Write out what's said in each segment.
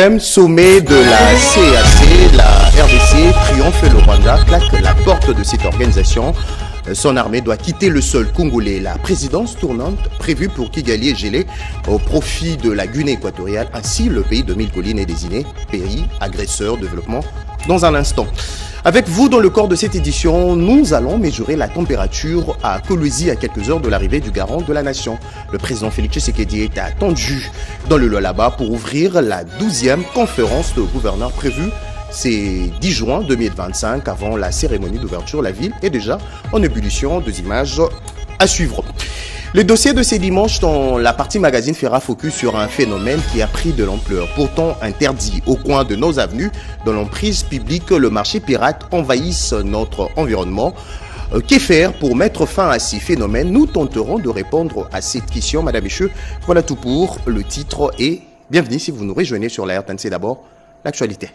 7e sommet de la CAC, la RDC triomphe, le Rwanda claque la porte de cette organisation. Son armée doit quitter le sol congolais. La présidence tournante prévue pour Kigali est gelée au profit de la Guinée équatoriale. Ainsi, le pays de 1000 collines est désigné pays agresseur développement dans un instant. Avec vous dans le corps de cette édition, nous allons mesurer la température à Kolwezi à quelques heures de l'arrivée du garant de la nation. Le président Félix Tshisekedi est attendu dans le Lualaba pour ouvrir la 12e conférence de gouverneurs prévue. C'est 10 juin 2025 avant la cérémonie d'ouverture. La ville est déjà en ébullition, deux images à suivre. Le dossier de ces dimanches dans la partie magazine fera focus sur un phénomène qui a pris de l'ampleur. Pourtant interdit au coin de nos avenues, dans l'emprise publique, le marché pirate envahisse notre environnement. Que faire pour mettre fin à ces phénomènes? Nous tenterons de répondre à cette question, madame et messieurs. Voilà tout pour le titre et bienvenue si vous nous rejoignez sur la RTNC. D'abord, l'actualité.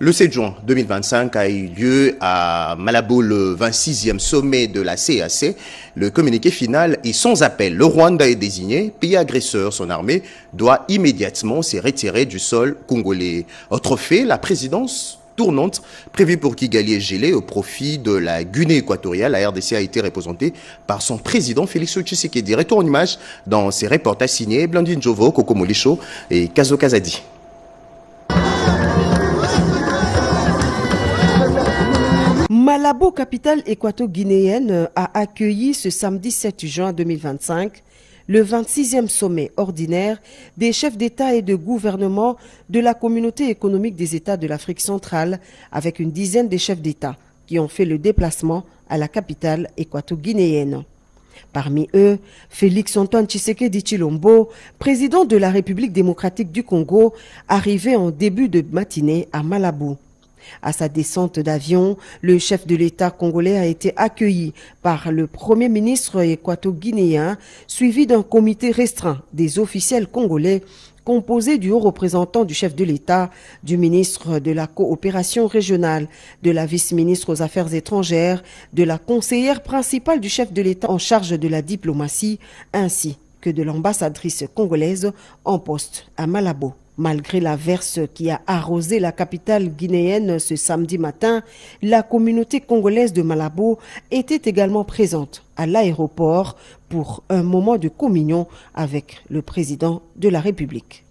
Le 7 juin 2025 a eu lieu à Malabo le 26e sommet de la CAC. Le communiqué final est sans appel. Le Rwanda est désigné pays agresseur. Son armée doit immédiatement se retirer du sol congolais. Autre fait, la présidence tournante prévue pour Kigali est gelée au profit de la Guinée équatoriale. La RDC a été représentée par son président Félix Tshisekedi. Retour en image dans ses reportages signés Blandine Jovo, Koko Molisho et Kazo Kazadi. Malabo, capitale équato-guinéenne, a accueilli ce samedi 7 juin 2025 le 26e sommet ordinaire des chefs d'État et de gouvernement de la communauté économique des États de l'Afrique centrale avec une dizaine de chefs d'État qui ont fait le déplacement à la capitale équato-guinéenne. Parmi eux, Félix Antoine Tshisekedi Tshilombo, président de la République démocratique du Congo, arrivé en début de matinée à Malabo. À sa descente d'avion, le chef de l'État congolais a été accueilli par le Premier ministre équato-guinéen, suivi d'un comité restreint des officiels congolais composé du haut représentant du chef de l'État, du ministre de la coopération régionale, de la vice-ministre aux Affaires étrangères, de la conseillère principale du chef de l'État en charge de la diplomatie, ainsi que de l'ambassadrice congolaise en poste à Malabo. Malgré l'averse qui a arrosé la capitale guinéenne ce samedi matin, la communauté congolaise de Malabo était également présente à l'aéroport pour un moment de communion avec le président de la République.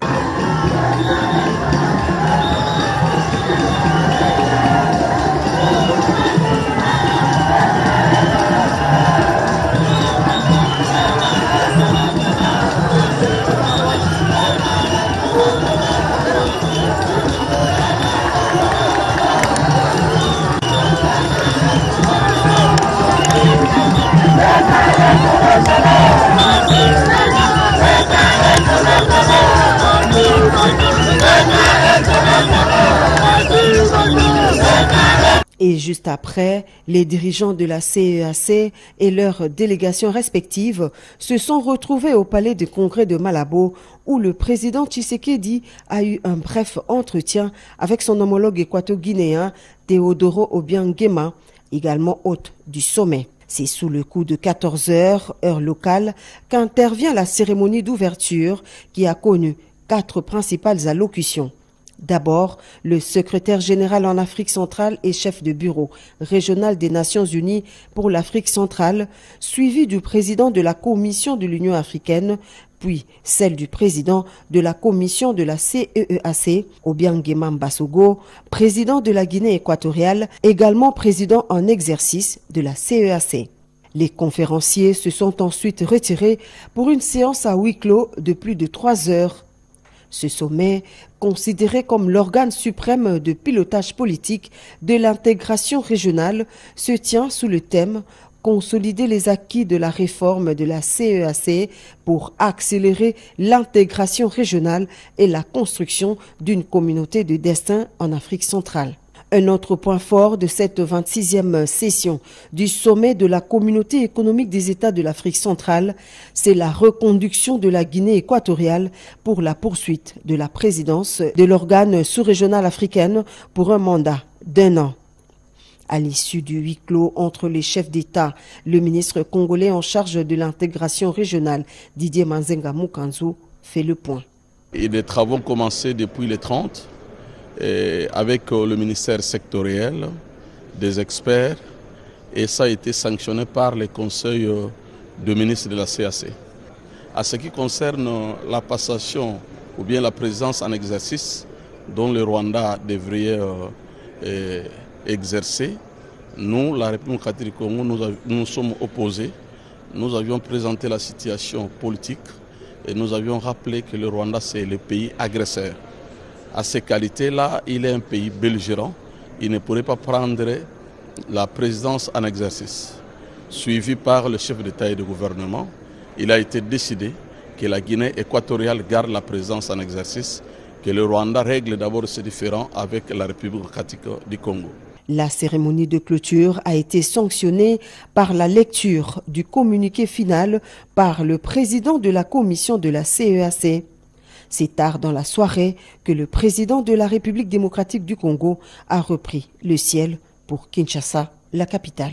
Et juste après, les dirigeants de la CEAC et leurs délégations respectives se sont retrouvés au palais de congrès de Malabo où le président Tshisekedi a eu un bref entretien avec son homologue équato-guinéen Théodoro Obiang Nguema, également hôte du sommet. C'est sous le coup de 14 heures, heure locale, qu'intervient la cérémonie d'ouverture qui a connu 4 principales allocutions. D'abord, le secrétaire général en Afrique centrale et chef de bureau régional des Nations Unies pour l'Afrique centrale, suivi du président de la Commission de l'Union africaine, puis celle du président de la Commission de la CEAC, Obiang Nguema Mbasogo, président de la Guinée équatoriale, également président en exercice de la CEAC. Les conférenciers se sont ensuite retirés pour une séance à huis clos de plus de 3 heures. Ce sommet, considéré comme l'organe suprême de pilotage politique de l'intégration régionale, se tient sous le thème « Consolider les acquis de la réforme de la CEAC pour accélérer l'intégration régionale et la construction d'une communauté de destin en Afrique centrale ». Un autre point fort de cette 26e session du sommet de la communauté économique des États de l'Afrique centrale, c'est la reconduction de la Guinée équatoriale pour la poursuite de la présidence de l'organe sous-régional africaine pour un mandat d'1 an. À l'issue du huis clos entre les chefs d'État, le ministre congolais en charge de l'intégration régionale, Didier Manzenga Mukanzu, fait le point. Et les travaux ont commencé depuis les 30 avec le ministère sectoriel, des experts, et ça a été sanctionné par les conseils de ministres de la CAC. À ce qui concerne la passation ou bien la présence en exercice dont le Rwanda devrait exercer, nous, la République démocratique du Congo, nous sommes opposés. Nous avions présenté la situation politique et nous avions rappelé que le Rwanda, c'est le pays agresseur. À ces qualités-là, il est un pays belligérant. Il ne pourrait pas prendre la présidence en exercice. Suivi par le chef d'État et de gouvernement, il a été décidé que la Guinée équatoriale garde la présidence en exercice, que le Rwanda règle d'abord ses différends avec la République démocratique du Congo. La cérémonie de clôture a été sanctionnée par la lecture du communiqué final par le président de la commission de la CEAC. C'est tard dans la soirée que le président de la République démocratique du Congo a repris le ciel pour Kinshasa, la capitale.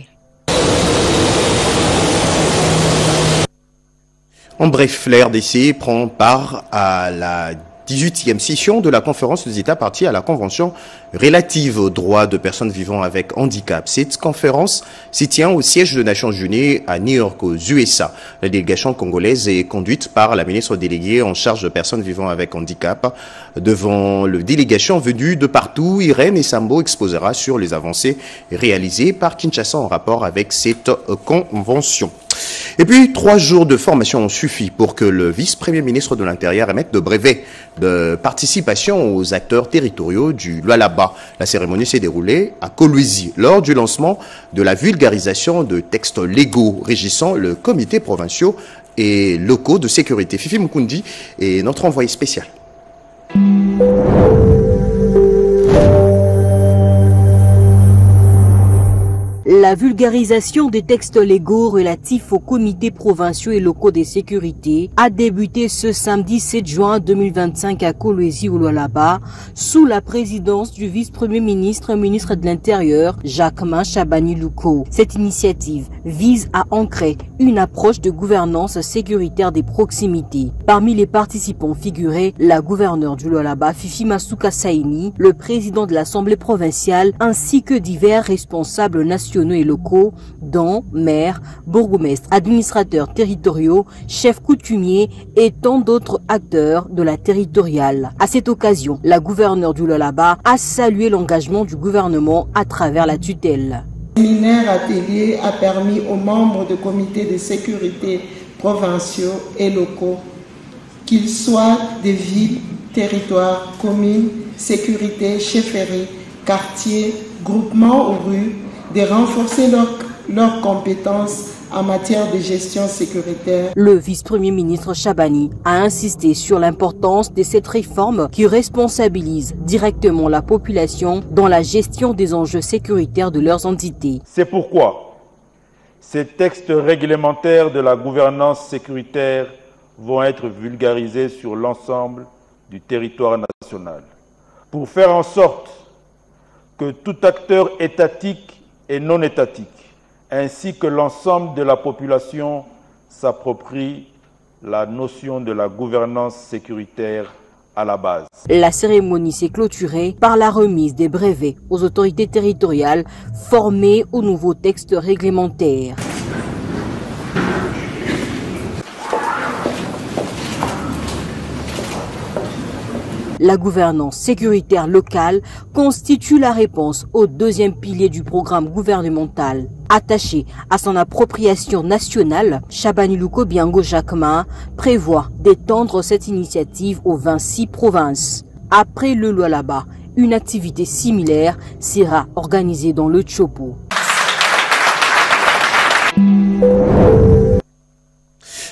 En bref, la RDC prend part à la 18e session de la conférence des États partis à la Convention relative aux droits de personnes vivant avec handicap. Cette conférence s'y tient au siège des Nations Unies à New York, aux USA. La délégation congolaise est conduite par la ministre déléguée en charge de personnes vivant avec handicap. Devant la délégation venue de partout, Irène Essambo exposera sur les avancées réalisées par Kinshasa en rapport avec cette convention. Et puis, 3 jours de formation ont suffi pour que le vice-premier ministre de l'Intérieur émette de brevets de participation aux acteurs territoriaux du Lualaba. La cérémonie s'est déroulée à Kolwezi lors du lancement de la vulgarisation de textes légaux régissant le comité provinciaux et locaux de sécurité. Fifi Mukundi est notre envoyé spécial. La vulgarisation des textes légaux relatifs aux comités provinciaux et locaux de sécurité a débuté ce samedi 7 juin 2025 à Kolwezi au Lualaba sous la présidence du vice-premier ministre de l'Intérieur, Jacquemin Chabani-Louko. Cette initiative vise à ancrer une approche de gouvernance sécuritaire des proximités. Parmi les participants figuraient la gouverneure du Lualaba, Fifi Masuka Saini, le président de l'Assemblée provinciale ainsi que divers responsables nationaux et locaux, dont maires, bourgmestres, administrateurs territoriaux, chefs coutumiers et tant d'autres acteurs de la territoriale. À cette occasion, la gouverneure du Lualaba a salué l'engagement du gouvernement à travers la tutelle. Le séminaire atelier a permis aux membres de comités de sécurité provinciaux et locaux, qu'ils soient des villes, territoires, communes, sécurité, chefferies, quartiers, groupements ou rues, de renforcer leurs compétences en matière de gestion sécuritaire. Le vice-premier ministre Chabani a insisté sur l'importance de cette réforme qui responsabilise directement la population dans la gestion des enjeux sécuritaires de leurs entités. C'est pourquoi ces textes réglementaires de la gouvernance sécuritaire vont être vulgarisés sur l'ensemble du territoire national pour faire en sorte que tout acteur étatique et non étatique, ainsi que l'ensemble de la population s'approprie la notion de la gouvernance sécuritaire à la base. La cérémonie s'est clôturée par la remise des brevets aux autorités territoriales formées aux nouveaux textes réglementaires. La gouvernance sécuritaire locale constitue la réponse au deuxième pilier du programme gouvernemental. Attaché à son appropriation nationale, Chabani-Louko Biango Jacquemin prévoit d'étendre cette initiative aux 26 provinces. Après le Lualaba, une activité similaire sera organisée dans le Tchopo.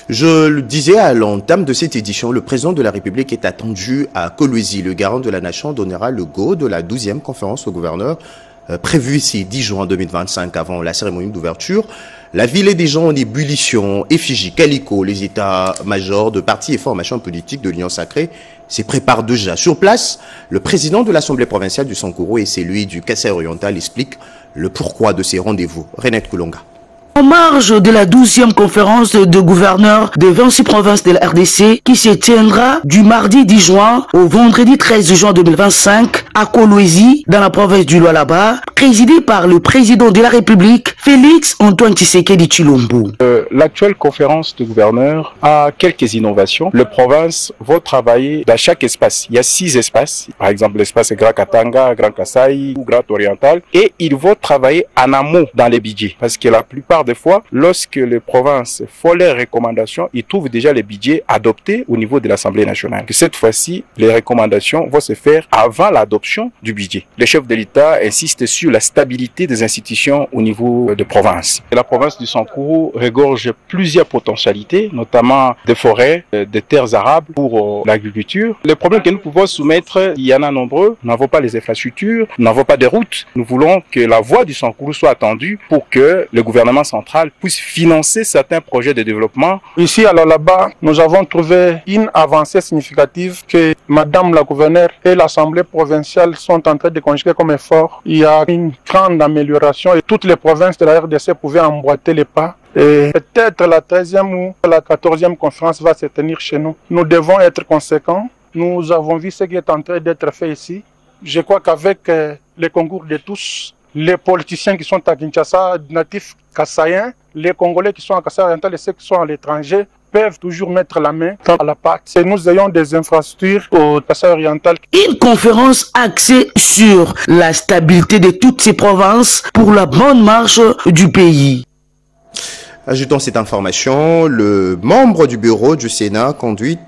Je le disais à l'entame de cette édition, le président de la République est attendu à Kolwezi. Le garant de la nation donnera le go de la 12e conférence au gouverneur prévue ici 10 juin 2025 avant la cérémonie d'ouverture. La ville est déjà en ébullition. Effigie, Calico, les états-majors de partis et formations politiques de l'Union sacrée s'y préparent déjà. Sur place, le président de l'Assemblée provinciale du Sankuru et celui du Kassai oriental expliquent le pourquoi de ces rendez-vous. Renette Koulonga. En marge de la 12e conférence de gouverneurs des 26 provinces de la RDC qui se tiendra du mardi 10 juin au vendredi 13 juin 2025 à Kolwezi dans la province du Lualaba, présidée par le président de la République, Félix Antoine Tshisekedi Tshilombo. L'actuelle conférence de gouverneurs a quelques innovations. Les provinces vont travailler dans chaque espace. Il y a 6 espaces, par exemple l'espace Grand Katanga, Grand Kasaï ou Grand Oriental, et ils vont travailler en amont dans les budgets parce que la plupart des fois, lorsque les provinces font leurs recommandations, ils trouvent déjà les budgets adoptés au niveau de l'Assemblée nationale. Cette fois-ci, les recommandations vont se faire avant l'adoption du budget. Le chef de l'État insiste sur la stabilité des institutions au niveau de province. La province du Sankourou regorge plusieurs potentialités, notamment des forêts, des terres arables pour l'agriculture. Les problèmes que nous pouvons soumettre, il y en a nombreux. Nous n'avons pas les infrastructures, nous n'avons pas de routes. Nous voulons que la voix du Sankourou soit attendue pour que le gouvernement central puisse financer certains projets de développement. Ici à Lualaba, nous avons trouvé une avancée significative que Madame la gouverneure et l'Assemblée provinciale sont en train de conjuguer comme effort. Il y a une grande amélioration et toutes les provinces de la RDC pouvaient emboîter les pas. Et peut-être la 13e ou la 14e conférence va se tenir chez nous. Nous devons être conséquents. Nous avons vu ce qui est en train d'être fait ici. Je crois qu'avec le concours de tous, les politiciens qui sont à Kinshasa, natifs kassaïens, les Congolais qui sont à Kasaï oriental et ceux qui sont à l'étranger peuvent toujours mettre la main à la pâte. Et nous ayons des infrastructures au Kasaï oriental. Une conférence axée sur la stabilité de toutes ces provinces pour la bonne marche du pays. Ajoutons cette information, le membre du bureau du Sénat conduit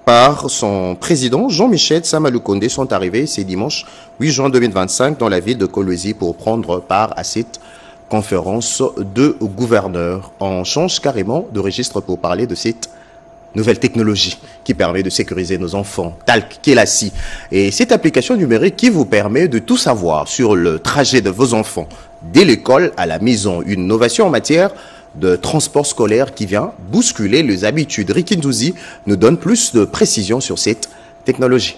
par son président Jean-Michel Samaloukonde sont arrivés ce dimanche 8 juin 2025 dans la ville de Kolwezi pour prendre part à cette conférence de gouverneurs. On change carrément de registre pour parler de cette nouvelle technologie qui permet de sécuriser nos enfants, Talk Kelasi. Et cette application numérique qui vous permet de tout savoir sur le trajet de vos enfants dès l'école à la maison. Une innovation en matière de transport scolaire qui vient bousculer les habitudes. Ricky Ndouzi nous donne plus de précisions sur cette technologie.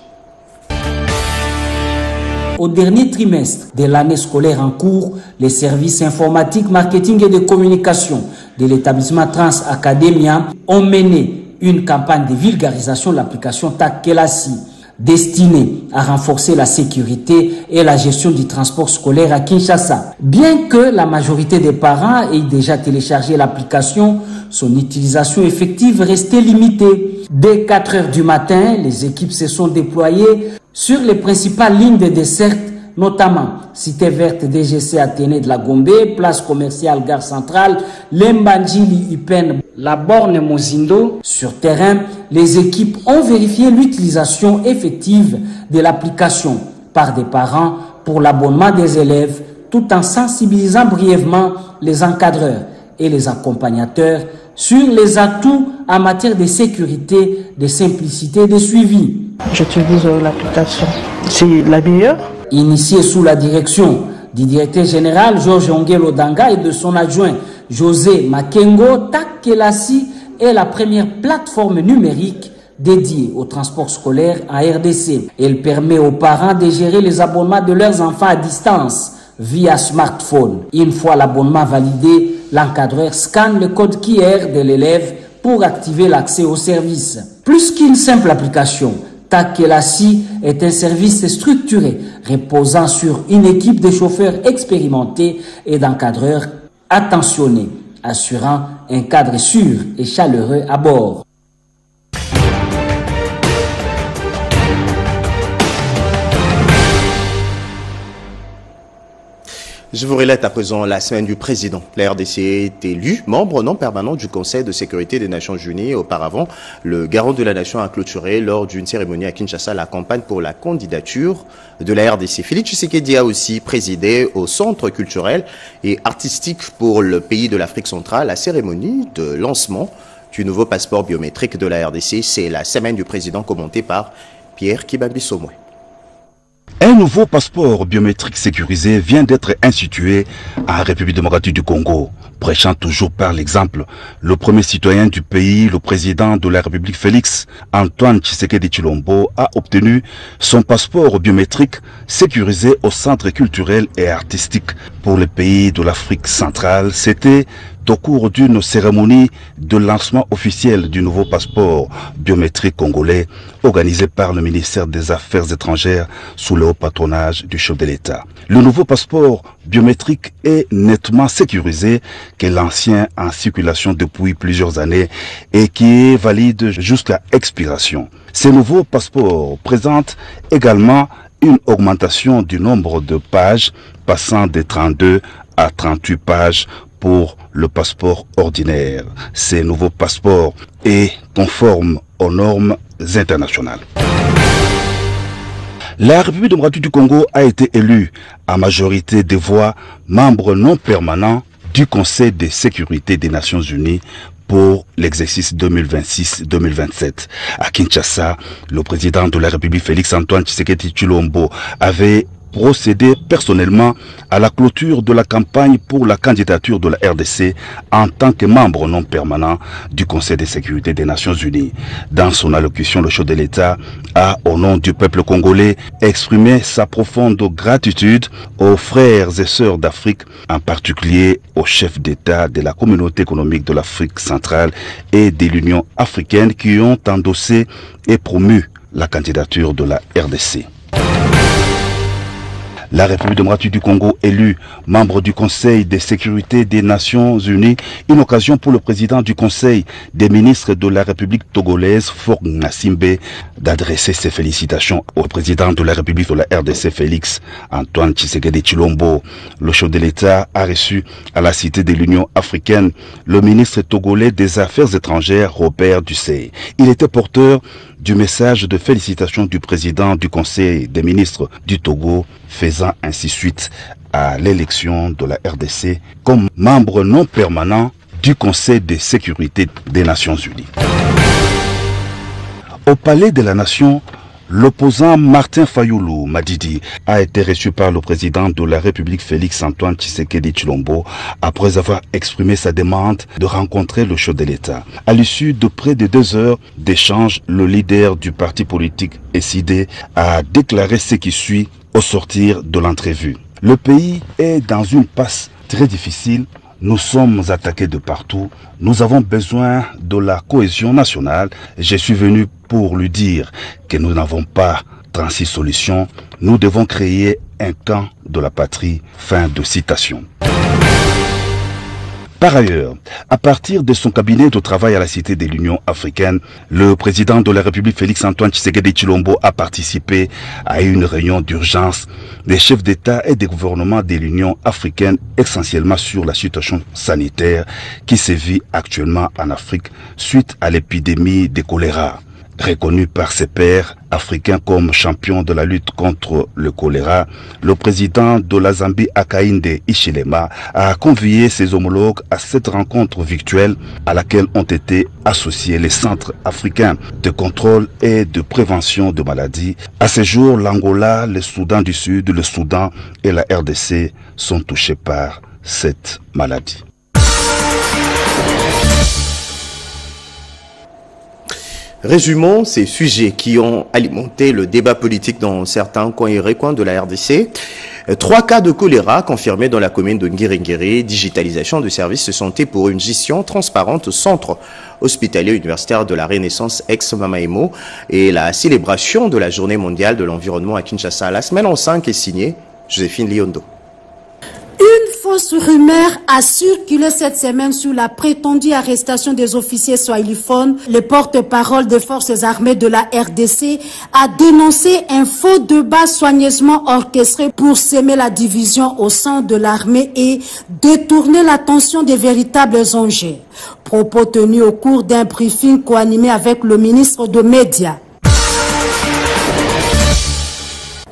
Au dernier trimestre de l'année scolaire en cours, les services informatiques, marketing et de communication de l'établissement Trans Academia ont mené une campagne de vulgarisation de l'application TAC Kelasi, destinée à renforcer la sécurité et la gestion du transport scolaire à Kinshasa. Bien que la majorité des parents aient déjà téléchargé l'application, son utilisation effective restait limitée. Dès 4 heures du matin, les équipes se sont déployées sur les principales lignes de dessert, notamment Cité Verte DGC Athénée de la Gombe, Place Commerciale Gare Centrale, Lembanjili Upen, la borne Mozindo. Sur terrain, les équipes ont vérifié l'utilisation effective de l'application par des parents pour l'abonnement des élèves, tout en sensibilisant brièvement les encadreurs et les accompagnateurs sur les atouts en matière de sécurité, de simplicité et de suivi. J'utilise l'application. C'est la meilleure. Initié sous la direction du directeur général Georges Ongelo Danga et de son adjoint José Makengo, TAC Kelasi est la première plateforme numérique dédiée au transport scolaire en RDC. Elle permet aux parents de gérer les abonnements de leurs enfants à distance via smartphone. Une fois l'abonnement validé, l'encadreur scanne le code QR de l'élève pour activer l'accès au service. Plus qu'une simple application, TAC Kelasi est un service structuré reposant sur une équipe de chauffeurs expérimentés et d'encadreurs attentionnés, assurant un cadre sûr et chaleureux à bord. Je vous relate à présent la semaine du président. La RDC est élu membre non permanent du Conseil de sécurité des Nations Unies. Auparavant, le garant de la nation a clôturé lors d'une cérémonie à Kinshasa la campagne pour la candidature de la RDC. Félix Tshisekedi a aussi présidé au Centre culturel et artistique pour le pays de l'Afrique centrale la cérémonie de lancement du nouveau passeport biométrique de la RDC. C'est la semaine du président commentée par Pierre Kibambi Somoué. Un nouveau passeport biométrique sécurisé vient d'être institué en République démocratique du Congo. Prêchant toujours par l'exemple, le premier citoyen du pays, le président de la République Félix Antoine Tshisekedi Tshilombo, a obtenu son passeport biométrique sécurisé au Centre culturel et artistique pour les pays de l'Afrique centrale. C'était au cours d'une cérémonie de lancement officiel du nouveau passeport biométrique congolais organisé par le ministère des Affaires étrangères sous le haut patronage du chef de l'État. Le nouveau passeport biométrique est nettement sécurisé que l'ancien en circulation depuis plusieurs années et qui est valide jusqu'à expiration. Ces nouveaux passeports présentent également une augmentation du nombre de pages passant de 32 à 38 pages pour le passeport ordinaire. Ces nouveaux passeports est conforme aux normes internationales. La République démocratique du Congo a été élue à majorité des voix membre non permanent du Conseil de sécurité des Nations Unies pour l'exercice 2026-2027. À Kinshasa, le président de la République Félix Antoine Tshisekedi Tshilombo avait procédé personnellement à la clôture de la campagne pour la candidature de la RDC en tant que membre non permanent du Conseil de sécurité des Nations Unies. Dans son allocution, le chef de l'État a, au nom du peuple congolais, exprimé sa profonde gratitude aux frères et sœurs d'Afrique, en particulier aux chefs d'État de la Communauté économique de l'Afrique centrale et de l'Union africaine qui ont endossé et promu la candidature de la RDC. La République démocratique du Congo élue membre du Conseil de sécurité des Nations Unies, une occasion pour le président du Conseil des ministres de la République togolaise, Faure Gnassingbé, d'adresser ses félicitations au président de la République de la RDC, Félix Antoine Tshisekedi Tshilombo. Le chef de l'État a reçu à la Cité de l'Union africaine le ministre togolais des Affaires étrangères, Robert Dussey. Il était porteur du message de félicitations du président du Conseil des ministres du Togo, faisant ainsi suite à l'élection de la RDC comme membre non permanent du Conseil de sécurité des Nations Unies. Au Palais de la Nation, l'opposant Martin Fayulu Madidi a été reçu par le président de la République Félix Antoine Tshisekedi Tshilombo après avoir exprimé sa demande de rencontrer le chef de l'État. À l'issue de près de 2 heures d'échange, le leader du parti politique SID a déclaré ce qui suit au sortir de l'entrevue. Le pays est dans une passe très difficile. Nous sommes attaqués de partout. Nous avons besoin de la cohésion nationale. Je suis venu pour lui dire que nous n'avons pas 36 solutions. Nous devons créer un camp de la patrie. Fin de citation. Par ailleurs, à partir de son cabinet de travail à la Cité de l'Union africaine, le président de la République Félix Antoine Tshisekedi Tshilombo a participé à une réunion d'urgence des chefs d'État et des gouvernements de l'Union africaine, essentiellement sur la situation sanitaire qui sévit actuellement en Afrique suite à l'épidémie de choléra. Reconnu par ses pairs africains comme champion de la lutte contre le choléra, le président de la Zambie, Hakainde Hichilema, a convié ses homologues à cette rencontre virtuelle à laquelle ont été associés les centres africains de contrôle et de prévention de maladies. À ce jour, l'Angola, le Soudan du Sud, le Soudan et la RDC sont touchés par cette maladie. Résumons ces sujets qui ont alimenté le débat politique dans certains coins et recoins de la RDC. 3 cas de choléra confirmés dans la commune de Ngiringiri, digitalisation de services de santé pour une gestion transparente au centre hospitalier universitaire de la Renaissance ex-Mamaimo et la célébration de la journée mondiale de l'environnement à Kinshasa. La semaine en 5 est signée Joséphine Liondo. Une fausse rumeur a circulé cette semaine sur la prétendue arrestation des officiers swahiliphones. Le porte-parole des forces armées de la RDC a dénoncé un faux débat soigneusement orchestré pour semer la division au sein de l'armée et détourner l'attention des véritables enjeux. Propos tenus au cours d'un briefing co-animé avec le ministre des Médias.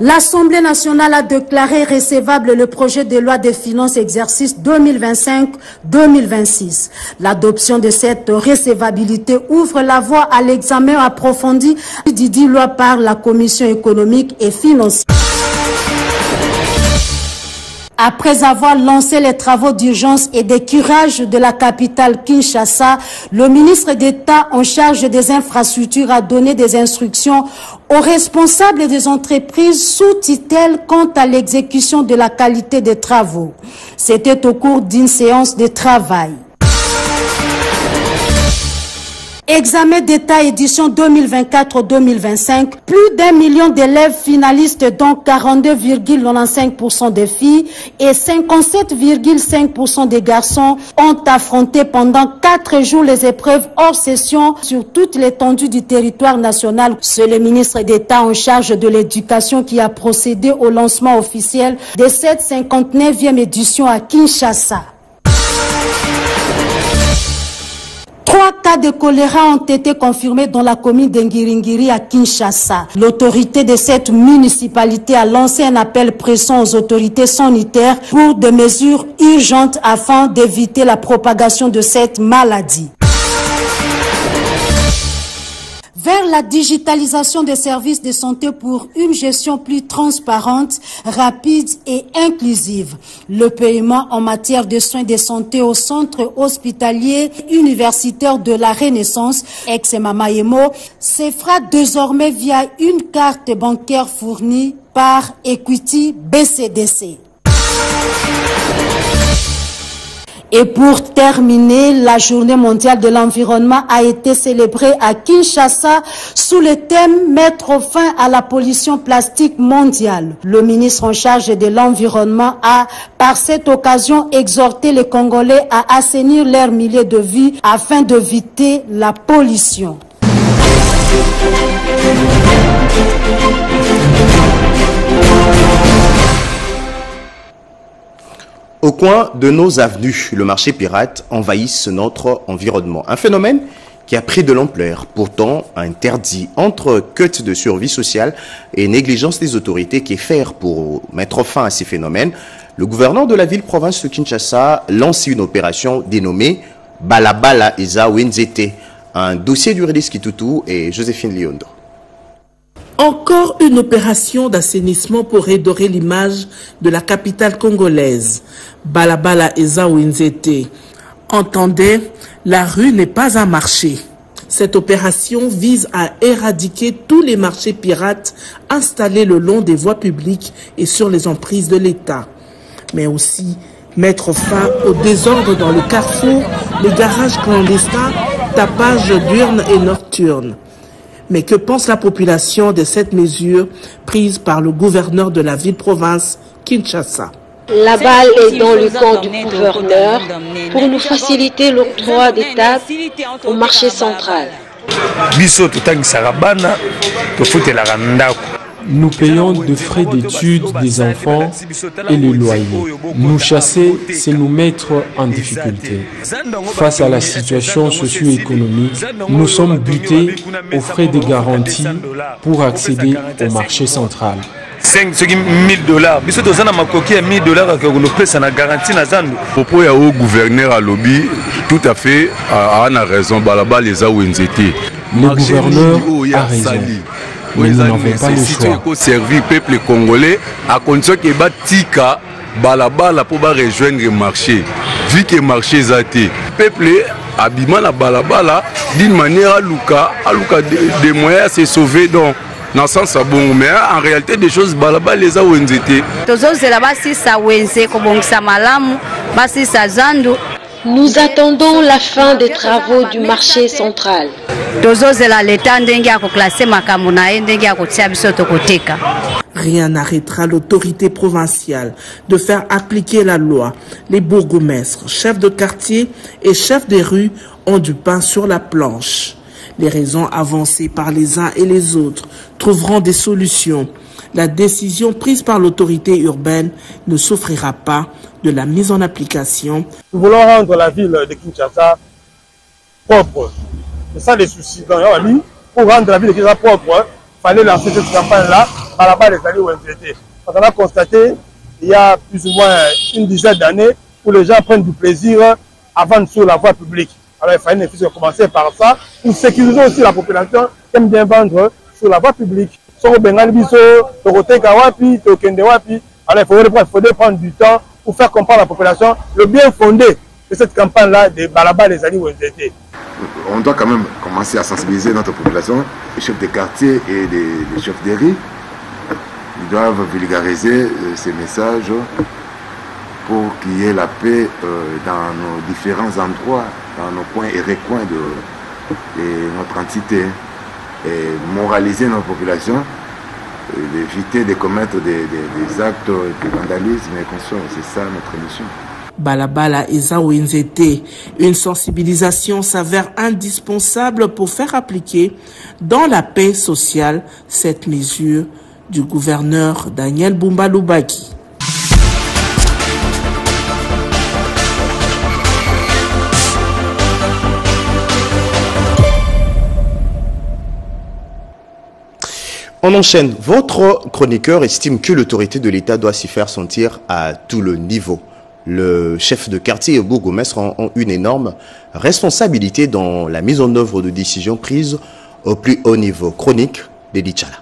L'Assemblée nationale a déclaré recevable le projet de loi des finances exercice 2025-2026. L'adoption de cette recevabilité ouvre la voie à l'examen approfondi du dit loi par la Commission économique et financière. Après avoir lancé les travaux d'urgence et des curages de la capitale Kinshasa, le ministre d'État en charge des infrastructures a donné des instructions aux responsables des entreprises sous tutelle quant à l'exécution de la qualité des travaux. C'était au cours d'une séance de travail. Examen d'État édition 2024-2025, plus d'1 million d'élèves finalistes dont 42,95% des filles et 57,5% des garçons ont affronté pendant 4 jours les épreuves hors session sur toute l'étendue du territoire national. C'est le ministre d'État en charge de l'éducation qui a procédé au lancement officiel de cette 59e édition à Kinshasa. 3 cas de choléra ont été confirmés dans la commune d'Ngiringiri à Kinshasa. L'autorité de cette municipalité a lancé un appel pressant aux autorités sanitaires pour des mesures urgentes afin d'éviter la propagation de cette maladie. Vers la digitalisation des services de santé pour une gestion plus transparente, rapide et inclusive. Le paiement en matière de soins de santé au centre hospitalier universitaire de la Renaissance, ex-Mamaemo, se fera désormais via une carte bancaire fournie par Equity BCDC. Et pour terminer, la journée mondiale de l'environnement a été célébrée à Kinshasa sous le thème « Mettre fin à la pollution plastique mondiale ». Le ministre en charge de l'environnement a, par cette occasion, exhorté les Congolais à assainir leur milieu de vie afin d'éviter la pollution. Au coin de nos avenues, le marché pirate envahisse notre environnement. Un phénomène qui a pris de l'ampleur, pourtant interdit. Entre quête de survie sociale et négligence des autorités qui est faire pour mettre fin à ces phénomènes, le gouverneur de la ville-province de Kinshasa lance une opération dénommée Balabala Eza Wenzete. Un dossier du Redis Kitutu et Joséphine Liondo. Encore une opération d'assainissement pour redorer l'image de la capitale congolaise. Balabala Eza Wenzete. Entendez, la rue n'est pas un marché. Cette opération vise à éradiquer tous les marchés pirates installés le long des voies publiques et sur les emprises de l'État. Mais aussi mettre fin au désordre dans le carrefour, les garages clandestins, tapage diurne et nocturne. Mais que pense la population de cette mesure prise par le gouverneur de la ville-province Kinshasa? La balle est dans le camp du gouverneur pour nous faciliter l'octroi des tables au marché central. Nous payons de frais d'études des enfants et le loyer. Nous chasser, c'est nous mettre en difficulté. Face à la situation socio-économique, nous sommes butés aux frais de garantie pour accéder au marché central. Propos au gouverneur à lobby, tout à fait, a raison. Balabala Eza Wenzete. Le gouverneur a raison. Mais nous n'avons pas le choix. Servir le peuple congolais à condition que Batika Balabala pour rejoindre le marché. Vu que le marché est athée. Le peuple abîme la Balabala d'une manière à Luka des moyens à se sauver dans le sens bon. Mais en réalité, des choses Balabala les a Wenzete. Nous attendons la fin des travaux du marché central. Rien n'arrêtera l'autorité provinciale de faire appliquer la loi. Les bourgmestres, chefs de quartier et chefs des rues ont du pain sur la planche. Les raisons avancées par les uns et les autres trouveront des solutions. La décision prise par l'autorité urbaine ne souffrira pas de la mise en application. Nous voulons rendre la ville de Kinshasa propre. C'est ça les soucis. Donc, pour rendre la ville de Kinshasa propre, il fallait lancer cette campagne-là par la part des alliés ONGT. On a constaté, il y a plus ou moins une dizaine d'années, où les gens prennent du plaisir à vendre sur la voie publique. Alors il fallait commencer par ça, pour sécuriser aussi la population qui aime bien vendre sur la voie publique. Alors il faudrait prendre du temps pour faire comprendre à la population le bien fondé de cette campagne-là de Balaba les années où ils étaient. On doit quand même commencer à sensibiliser notre population, les chefs de quartier et les chefs de rue. Ils doivent vulgariser ces messages pour qu'il y ait la paix dans nos différents endroits, dans nos coins et recoins de notre entité. Et moraliser nos populations, d'éviter de commettre des actes de vandalisme et consorts. C'est ça notre mission. Balabala et Zawenzete, une sensibilisation s'avère indispensable pour faire appliquer dans la paix sociale cette mesure du gouverneur Daniel Bumba Lubaki. On enchaîne. Votre chroniqueur estime que l'autorité de l'État doit s'y faire sentir à tout le niveau. Le chef de quartier et bourgmestre ont une énorme responsabilité dans la mise en œuvre de décisions prises au plus haut niveau. Chronique d'Edi Chala.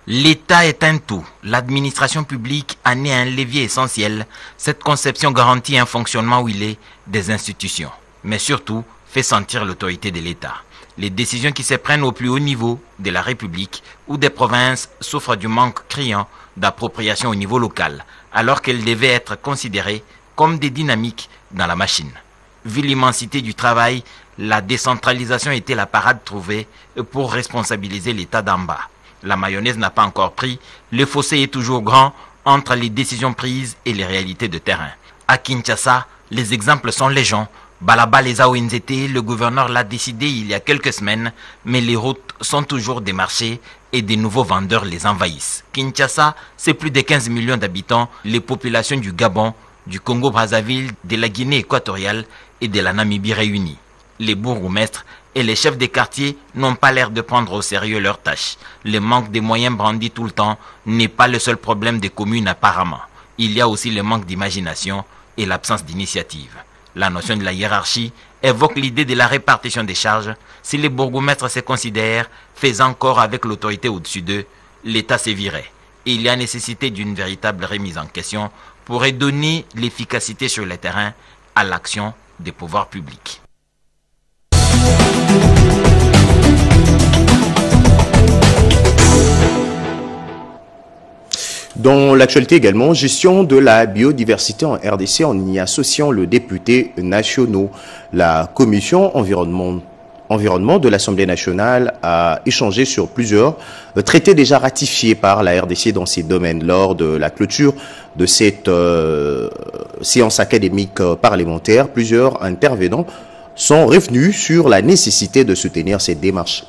L'État est un tout. L'administration publique en est un levier essentiel. Cette conception garantit un fonctionnement huilé des institutions, mais surtout fait sentir l'autorité de l'État. Les décisions qui se prennent au plus haut niveau de la République ou des provinces souffrent du manque criant d'appropriation au niveau local, alors qu'elles devaient être considérées comme des dynamiques dans la machine. Vu l'immensité du travail, la décentralisation était la parade trouvée pour responsabiliser l'État d'en bas. La mayonnaise n'a pas encore pris, le fossé est toujours grand entre les décisions prises et les réalités de terrain. À Kinshasa, les exemples sont légion. Balaba les Zawenzete, le gouverneur l'a décidé il y a quelques semaines, mais les routes sont toujours des marchés et des nouveaux vendeurs les envahissent. Kinshasa, c'est plus de 15 millions d'habitants, les populations du Gabon, du Congo-Brazzaville, de la Guinée équatoriale et de la Namibie réunies. Les bourgmestres et les chefs des quartiers n'ont pas l'air de prendre au sérieux leurs tâches. Le manque de moyens brandis tout le temps n'est pas le seul problème des communes apparemment. Il y a aussi le manque d'imagination et l'absence d'initiative. La notion de la hiérarchie évoque l'idée de la répartition des charges. Si les bourgmestres se considèrent faisant corps avec l'autorité au-dessus d'eux, l'État sévirait. Il y a nécessité d'une véritable remise en question pour redonner l'efficacité sur le terrain à l'action des pouvoirs publics. Dans l'actualité également, gestion de la biodiversité en RDC en y associant le député national. La commission environnement de l'Assemblée nationale a échangé sur plusieurs traités déjà ratifiés par la RDC dans ces domaines. Lors de la clôture de cette séance académique parlementaire, plusieurs intervenants sont revenus sur la nécessité de soutenir cette démarche.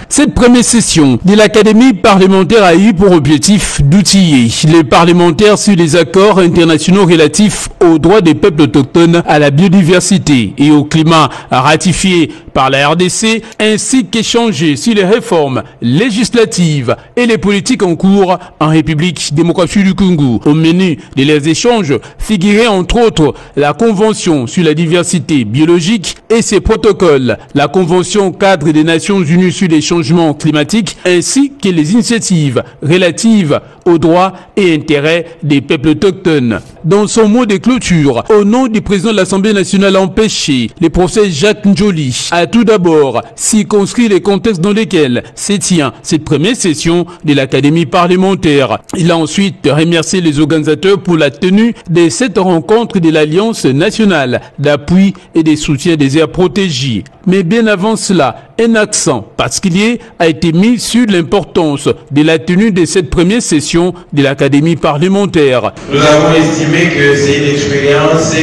Cette première session de l'Académie parlementaire a eu pour objectif d'outiller les parlementaires sur les accords internationaux relatifs aux droits des peuples autochtones, à la biodiversité et au climat ratifiés par la RDC, ainsi qu'échanger sur les réformes législatives et les politiques en cours en République démocratique du Congo. Au menu de les échanges figurait entre autres la Convention sur la diversité biologique et ses protocoles, la Convention cadre des Nations Unies sur les changements climatiques, ainsi que les initiatives relatives aux droits et intérêts des peuples autochtones. Dans son mot de clôture, au nom du président de l'Assemblée nationale empêché, le professeur Jacques Njoli a tout d'abord circonscrit les contextes dans lesquels se tient cette première session de l'Académie parlementaire. Il a ensuite remercié les organisateurs pour la tenue de cette rencontre de l'Alliance nationale d'appui et de soutien des aires protégées. Mais bien avant cela, un accent particulier a été mis sur l'importance de la tenue de cette première session de l'Académie parlementaire. Nous avons estimé que c'est une expérience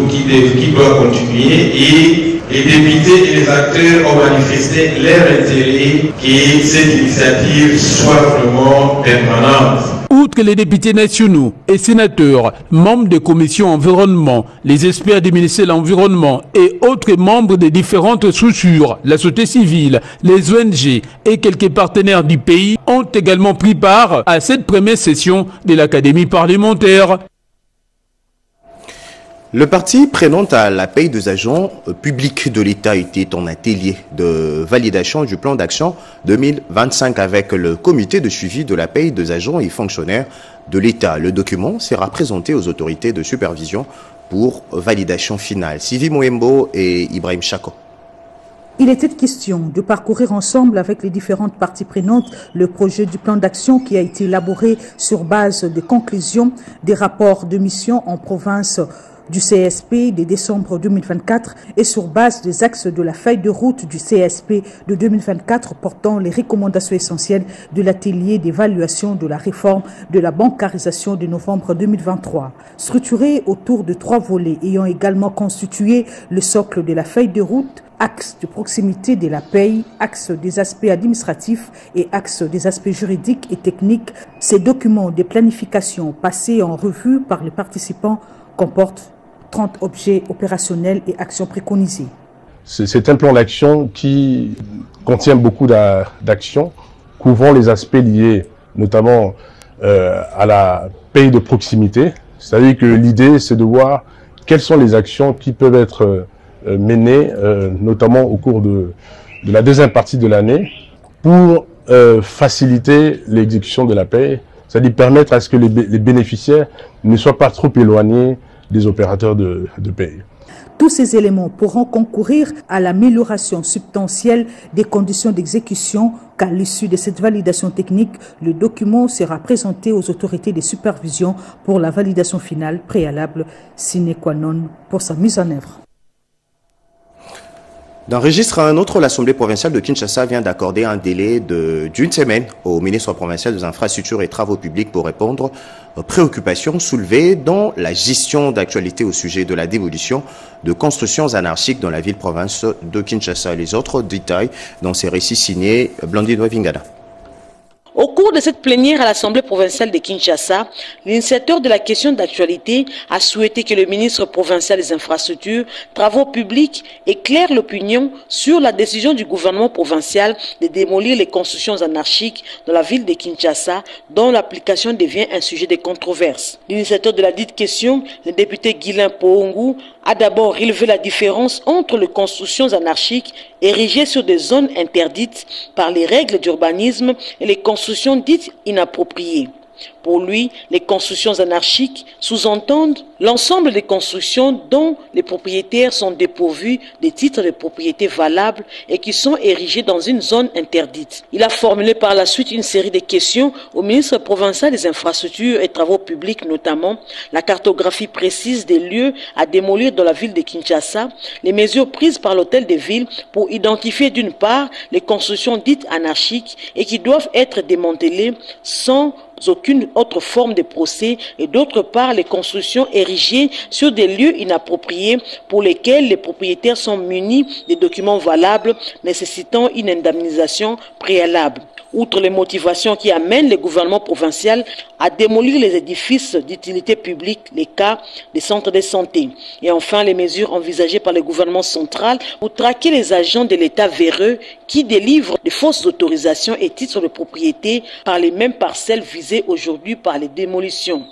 qui doit continuer et les députés et les acteurs ont manifesté leur intérêt que cette initiative soit vraiment permanente. Outre les députés nationaux et sénateurs, membres des commissions environnement, les experts du ministère de l'Environnement et autres membres des différentes structures, la société civile, les ONG et quelques partenaires du pays ont également pris part à cette première session de l'Académie parlementaire. Le parti prenant à la paye des agents publics de l'État était en atelier de validation du plan d'action 2025 avec le comité de suivi de la paye des agents et fonctionnaires de l'État. Le document sera présenté aux autorités de supervision pour validation finale. Sivi Moembo et Ibrahim Chako. Il était question de parcourir ensemble avec les différentes parties prenantes le projet du plan d'action qui a été élaboré sur base de conclusions des rapports de mission en province du CSP de décembre 2024 et sur base des axes de la feuille de route du CSP de 2024 portant les recommandations essentielles de l'atelier d'évaluation de la réforme de la bancarisation de novembre 2023. Structuré autour de 3 volets ayant également constitué le socle de la feuille de route, axe de proximité de la paye, axe des aspects administratifs et axe des aspects juridiques et techniques, ces documents de planification passés en revue par les participants comportent 30 objets opérationnels et actions préconisées. C'est un plan d'action qui contient beaucoup d'actions couvrant les aspects liés notamment à la paye de proximité. C'est-à-dire que l'idée, c'est de voir quelles sont les actions qui peuvent être menées, notamment au cours de la deuxième partie de l'année, pour faciliter l'exécution de la paye, c'est-à-dire permettre à ce que les bénéficiaires ne soient pas trop éloignés des opérateurs de paye. Tous ces éléments pourront concourir à l'amélioration substantielle des conditions d'exécution qu'à l'issue de cette validation technique, le document sera présenté aux autorités de supervision pour la validation finale préalable sine qua non pour sa mise en œuvre. D'un registre à un autre, l'Assemblée provinciale de Kinshasa vient d'accorder un délai d'une semaine au ministre provincial des Infrastructures et Travaux publics pour répondre aux préoccupations soulevées dans la gestion d'actualité au sujet de la démolition de constructions anarchiques dans la ville-province de Kinshasa. Les autres détails dans ces récits signés Blandine Wavingada. Au cours de cette plénière à l'Assemblée provinciale de Kinshasa, l'initiateur de la question d'actualité a souhaité que le ministre provincial des Infrastructures, Travaux publics éclaire l'opinion sur la décision du gouvernement provincial de démolir les constructions anarchiques dans la ville de Kinshasa, dont l'application devient un sujet de controverse. L'initiateur de la dite question, le député Guilain Poongu, a d'abord relevé la différence entre les constructions anarchiques érigées sur des zones interdites par les règles d'urbanisme et les constructions dites inappropriées. Pour lui, les constructions anarchiques sous-entendent l'ensemble des constructions dont les propriétaires sont dépourvus des titres de propriété valables et qui sont érigés dans une zone interdite. Il a formulé par la suite une série de questions au ministre provincial des Infrastructures et Travaux publics, notamment la cartographie précise des lieux à démolir dans la ville de Kinshasa, les mesures prises par l'hôtel de ville pour identifier d'une part les constructions dites anarchiques et qui doivent être démantelées sans aucune autre forme de procès et d'autre part les constructions érigées sur des lieux inappropriés pour lesquels les propriétaires sont munis des documents valables nécessitant une indemnisation préalable. Outre les motivations qui amènent le gouvernement provincial à démolir les édifices d'utilité publique, les cas des centres de santé. Et enfin, les mesures envisagées par le gouvernement central pour traquer les agents de l'État véreux qui délivrent de fausses autorisations et titres de propriété par les mêmes parcelles visées aujourd'hui par les démolitions.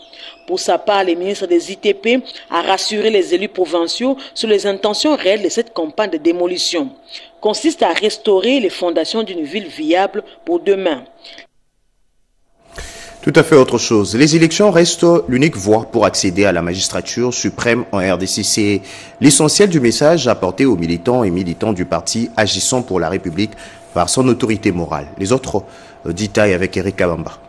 Pour sa part, le ministre des ITP a rassuré les élus provinciaux sur les intentions réelles de cette campagne de démolition. Consiste à restaurer les fondations d'une ville viable pour demain. Tout à fait autre chose. Les élections restent l'unique voie pour accéder à la magistrature suprême en RDC. C'est l'essentiel du message apporté aux militants et militants du parti agissant pour la République par son autorité morale. Les autres détails avec Eric Kabamba.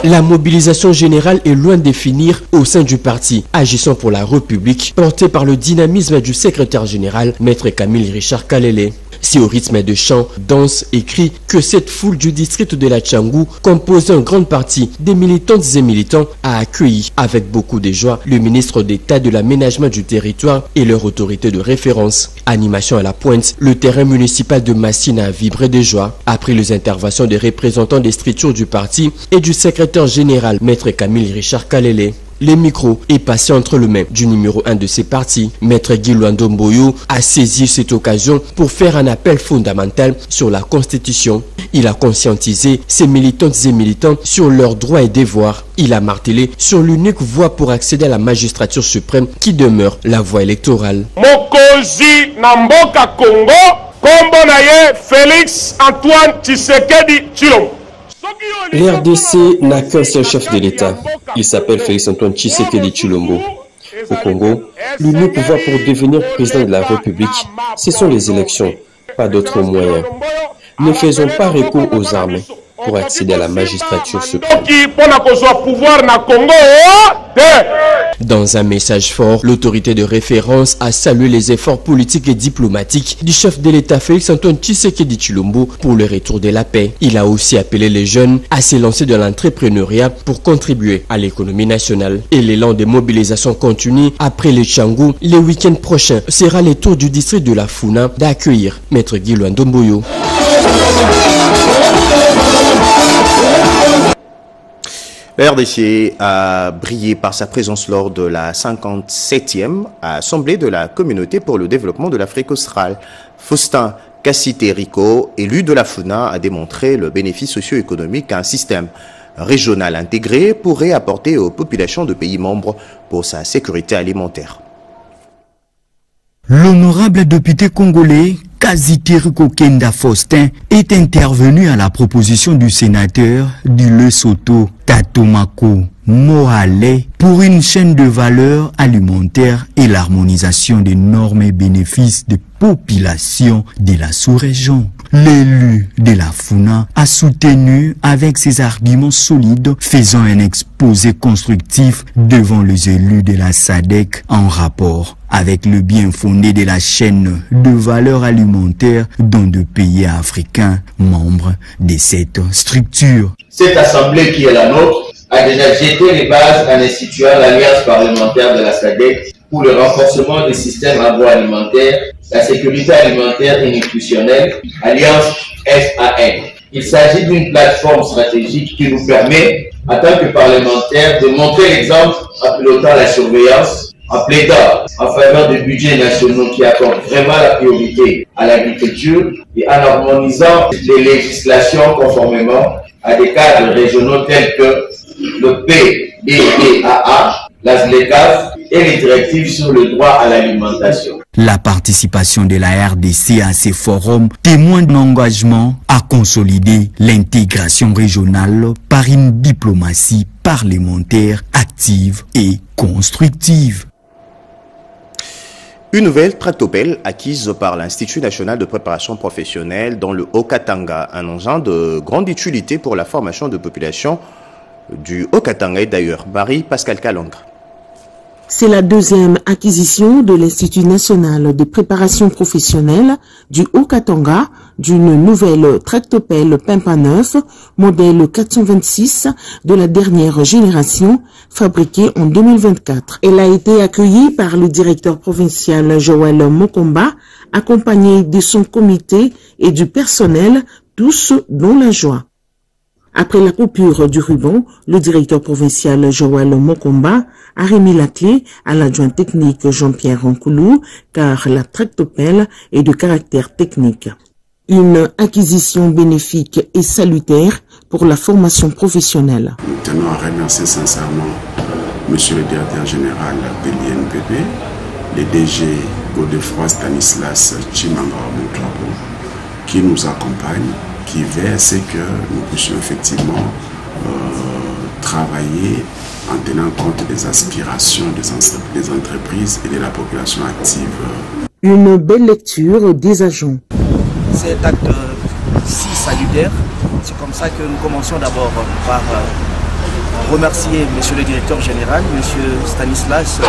La mobilisation générale est loin de finir au sein du parti agissant pour la République, porté par le dynamisme du secrétaire général, Maître Camille Richard Kalele. C'est au rythme de chants, danses et cris que cette foule du district de la Tchangou, composée en grande partie des militantes et militants, a accueilli avec beaucoup de joie le ministre d'État de l'aménagement du territoire et leur autorité de référence. Animation à la pointe, le terrain municipal de Massine a vibré de joie après les interventions des représentants des structures du parti et du secrétaire général, Maître Camille Richard Kalele. Les micros est passé entre les mains du numéro 1 de ces partis. Maître Guy Luando-Mboyo a saisi cette occasion pour faire un appel fondamental sur la Constitution. Il a conscientisé ses militantes et militants sur leurs droits et devoirs. Il a martelé sur l'unique voie pour accéder à la magistrature suprême qui demeure la voie électorale. Mokozi Namboka Congo, Kombo Naye Félix Antoine Tshisekedi Tshilombo. L'RDC n'a qu'un seul chef de l'État. Il s'appelle Félix Antoine Tshisekedi Tshilombo. Au Congo, l'unique voie pour devenir président de la République, ce sont les élections, pas d'autres moyens. Ne faisons pas recours aux armes pour accéder à la magistrature suprême. Dans un message fort, l'autorité de référence a salué les efforts politiques et diplomatiques du chef de l'État Félix Antoine Tshisekedi Tshilombo pour le retour de la paix. Il a aussi appelé les jeunes à se lancer dans l'entrepreneuriat pour contribuer à l'économie nationale. Et l'élan de mobilisation continue après les Tchangou. Le week-end prochain sera le tour du district de la Funa d'accueillir Maître Guy Luando-Mboyo. La RDC a brillé par sa présence lors de la 57e Assemblée de la Communauté pour le développement de l'Afrique australe. Faustin Kassiteriko, élu de la FUNA, a démontré le bénéfice socio-économique qu'un système régional intégré pourrait apporter aux populations de pays membres pour sa sécurité alimentaire. L'honorable député congolais Kassiteriko Kenda Faustin est intervenu à la proposition du sénateur du Lesotho Tatomako Mohale pour une chaîne de valeur alimentaire et l'harmonisation des normes et bénéfices des populations de la sous-région. L'élu de la FUNA a soutenu avec ses arguments solides, faisant un exposé constructif devant les élus de la SADC en rapport avec le bien fondé de la chaîne de valeur alimentaire dans deux pays africains membres de cette structure. Cette assemblée qui est la nôtre a déjà jeté les bases en instituant l'alliance parlementaire de la SADC pour le renforcement des systèmes agroalimentaires, la sécurité alimentaire et nutritionnelle, alliance FAN. Il s'agit d'une plateforme stratégique qui nous permet, en tant que parlementaires, de montrer l'exemple en pilotant la surveillance, en plaidant en faveur des budgets nationaux qui accordent vraiment la priorité à l'agriculture et en harmonisant les législations conformément à des cadres régionaux tels que le PDDAA, la ZLECAF et les directives sur le droit à l'alimentation. La participation de la RDC à ces forums témoigne d'un engagement à consolider l'intégration régionale par une diplomatie parlementaire active et constructive. Une nouvelle tractopelle acquise par l'Institut national de préparation professionnelle dans le Haut-Katanga, un engin de grande utilité pour la formation de population du Haut-Katanga et d'ailleurs. Marie-Pascal Kalangre. C'est la deuxième acquisition de l'Institut national de préparation professionnelle du Haut-Katanga d'une nouvelle tractopelle Pimpa 9, modèle 426 de la dernière génération, fabriquée en 2024. Elle a été accueillie par le directeur provincial Joël Mokomba, accompagné de son comité et du personnel, tous dans la joie. Après la coupure du ruban, le directeur provincial Joël Mokomba a remis la clé à l'adjoint technique Jean-Pierre Rancoulou, car la tractopelle est de caractère technique. Une acquisition bénéfique et salutaire pour la formation professionnelle. Nous tenons à remercier sincèrement Monsieur le directeur général de l'INPP, le DG Godefroy Stanislas Chimanga Moutrabo, qui nous accompagne, qui veille à ce que nous puissions effectivement travailler en tenant compte des aspirations des entreprises et de la population active. Une belle lecture des agents. Cet acte si salutaire, c'est comme ça que nous commençons d'abord par remercier Monsieur le directeur général, Monsieur Stanislas,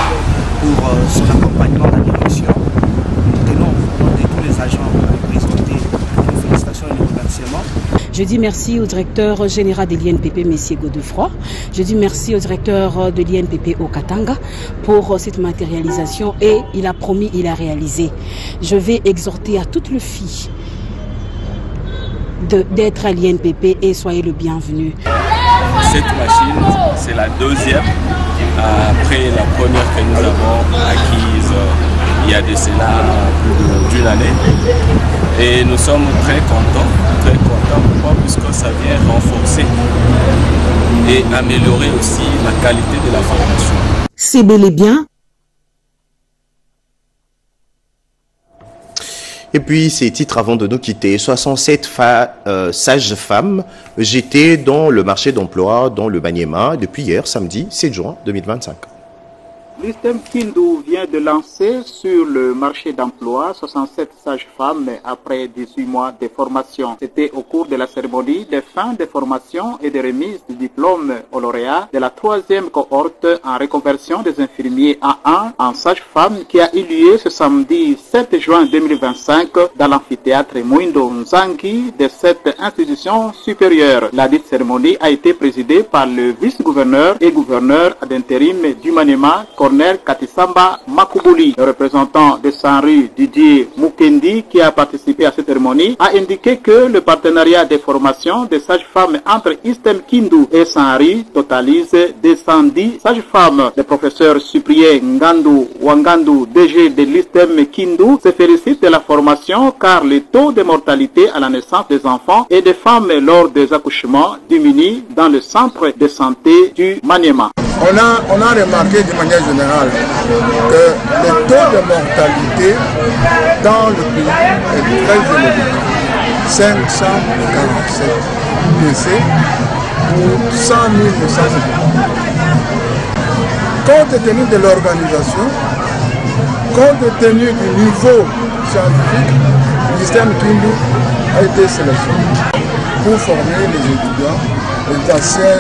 pour son accompagnement à la direction. Nous tenons au nom de tous les agents à présenter nos félicitations et nos remerciements. Je dis merci au directeur général de l'INPP, M. Godefroy. Je dis merci au directeur de l'INPP au Katanga pour cette matérialisation et il a promis, il a réalisé. Je vais exhorter à toutes les filles d'être à l'INPP et soyez le bienvenu. Cette machine, c'est la deuxième qui après la première que nous avons acquise il y a de cela plus d'une année. Et nous sommes très contents. Pourquoi? Puisque ça vient renforcer et améliorer aussi la qualité de la formation. C'est bel et bien. Et puis, ces titres avant de nous quitter, 67 sages-femmes j'étais dans le marché d'emploi dans le Maniema depuis hier, samedi 7 juin 2025. L'ISTEM Kindu vient de lancer sur le marché d'emploi 67 sages-femmes après 18 mois de formation. C'était au cours de la cérémonie de fin de formation et de remise du diplôme aux lauréats de la 3e cohorte en reconversion des infirmiers A1 en sage-femmes qui a eu lieu ce samedi 7 juin 2025 dans l'amphithéâtre Mwindo Nzangi de cette institution supérieure. La dite cérémonie a été présidée par le vice-gouverneur et gouverneur d'intérim du Maniema, Cornel Katisamba Makoubouli. Le représentant de Saint-Rue, Didier Mukendi, qui a participé à cette cérémonie, a indiqué que le partenariat de formation des sages-femmes entre ISTEM Kindu et Saint-Rue totalise 210 sages-femmes. Le professeur Cyprien Ngandou Wangandu, DG de l'ISTEM Kindu, se félicite de la formation car le taux de mortalité à la naissance des enfants et des femmes lors des accouchements diminue dans le centre de santé du Maniema. On a remarqué de manière générale que le taux de mortalité dans le pays est très élevé. 547 décès pour 100 000 naissances. Compte tenu de l'organisation, compte tenu du niveau scientifique, l'ISTEM Kindu a été sélectionné pour former les étudiants, les anciens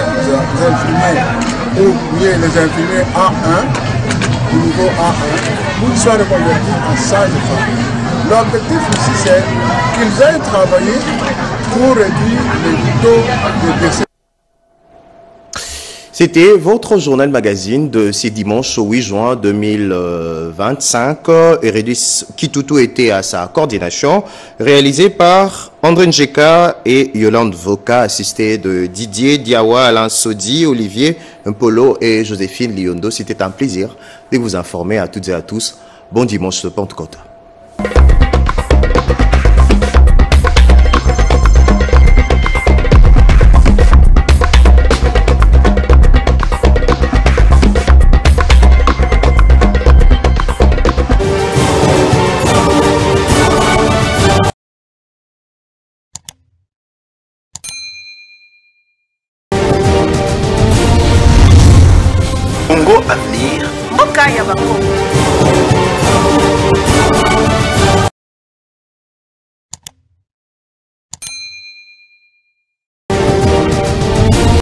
infirmiers ou les infirmiers A1, au niveau A1, pour qu'ils soient reconvertis en sages-femmes. L'objectif ici, c'est qu'ils aillent travailler pour réduire les taux de décès. C'était votre journal magazine de ce dimanche 8 juin 2025. Eredis Kitutu était à sa coordination, réalisé par André Njeka et Yolande Voka, assisté de Didier Diawa, Alain Sodi, Olivier Mpolo et Joséphine Liondo. C'était un plaisir de vous informer à toutes et à tous. Bon dimanche de Pentecôte. Congo Avenir. Mboka ya Bakongo.